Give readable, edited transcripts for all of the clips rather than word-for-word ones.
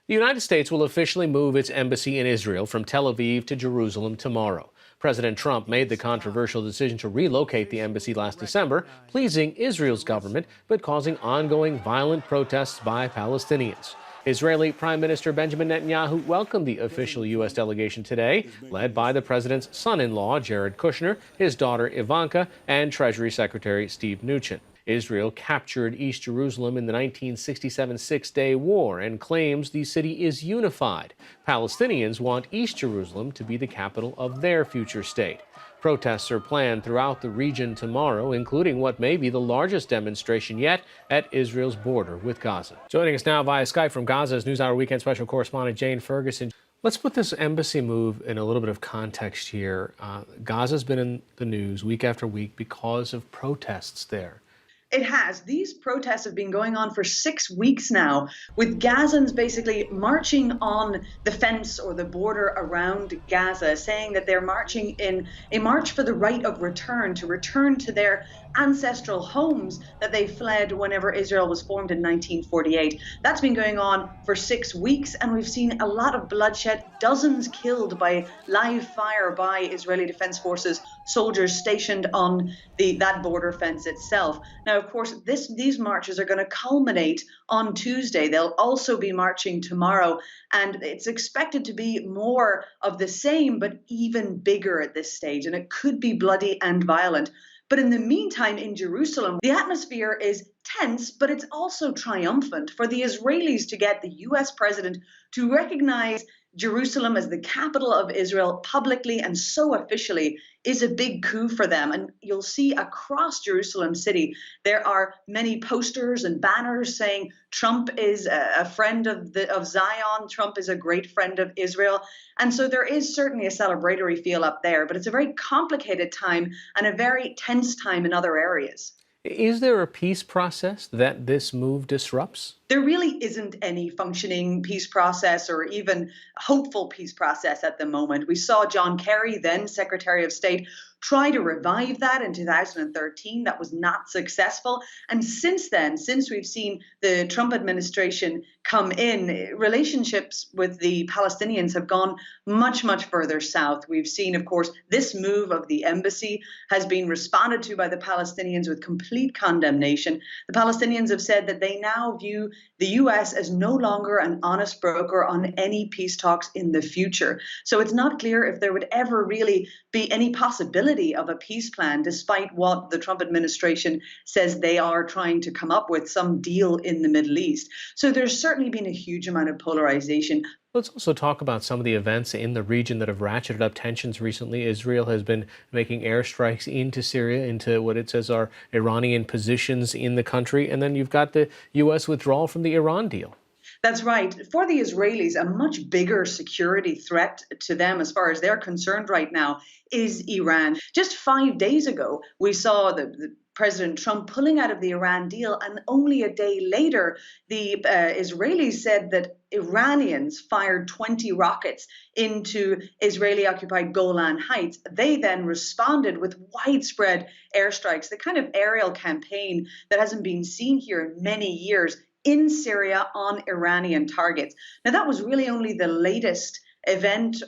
The United States will officially move its embassy in Israel from Tel Aviv to Jerusalem tomorrow. President Trump made the controversial decision to relocate the embassy last December, pleasing Israel's government, but causing ongoing violent protests by Palestinians. Israeli Prime Minister Benjamin Netanyahu welcomed the official U.S. delegation today, led by the president's son-in-law, Jared Kushner, his daughter Ivanka, and Treasury Secretary Steve Mnuchin. Israel captured East Jerusalem in the 1967 Six-Day War and claims the city is unified. Palestinians want East Jerusalem to be the capital of their future state. Protests are planned throughout the region tomorrow, including what may be the largest demonstration yet at Israel's border with Gaza. Joining us now via Skype from Gaza is NewsHour Weekend Special Correspondent Jane Ferguson. Let's put this embassy move in a little bit of context here. Gaza's been in the news week after week because of protests there. It has. These protests have been going on for 6 weeks now, with Gazans basically marching on the fence or the border around Gaza, saying that they're marching in a march for the right of return to their ancestral homes that they fled whenever Israel was formed in 1948. That's been going on for 6 weeks, and we've seen a lot of bloodshed, dozens killed by live fire by Israeli Defense Forces soldiers stationed on that border fence itself. Now, of course, these marches are going to culminate on Tuesday. They'll also be marching tomorrow, and it's expected to be more of the same, but even bigger at this stage, and it could be bloody and violent. But in the meantime, in Jerusalem, the atmosphere is tense, but it's also triumphant. For the Israelis to get the U.S. president to recognize Jerusalem as the capital of Israel publicly and so officially is a big coup for them. And you'll see across Jerusalem city, there are many posters and banners saying Trump is a friend of Zion. Trump is a great friend of Israel. And so there is certainly a celebratory feel up there, but it's a very complicated time and a very tense time in other areas. Is there a peace process that this move disrupts? There really isn't any functioning peace process or even hopeful peace process at the moment. We saw John Kerry, then Secretary of State, try to revive that in 2013. That was not successful. And since then, since we've seen the Trump administration come in, relationships with the Palestinians have gone much, much further south. We've seen, of course, this move of the embassy has been responded to by the Palestinians with complete condemnation. The Palestinians have said that they now view the U.S. as no longer an honest broker on any peace talks in the future. So it's not clear if there would ever really be any possibility of a peace plan, despite what the Trump administration says they are trying to come up with, some deal in the Middle East. So there's certainly been a huge amount of polarization. Let's also talk about some of the events in the region that have ratcheted up tensions recently. Israel has been making airstrikes into Syria, into what it says are Iranian positions in the country. And then you've got the U.S. withdrawal from the Iran deal. That's right. For the Israelis, a much bigger security threat to them, as far as they're concerned right now, is Iran. Just 5 days ago, we saw the President Trump pulling out of the Iran deal, and only a day later, the Israelis said that Iranians fired 20 rockets into Israeli-occupied Golan Heights. They then responded with widespread airstrikes, the kind of aerial campaign that hasn't been seen here in many years in Syria on Iranian targets. Now, that was really only the latest event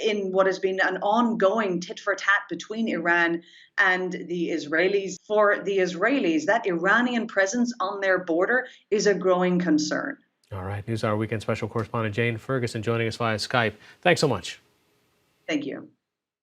in what has been an ongoing tit-for-tat between Iran and the Israelis. For the Israelis, that Iranian presence on their border is a growing concern. All right, NewsHour Weekend Special Correspondent Jane Ferguson joining us via Skype. Thanks so much. Thank you.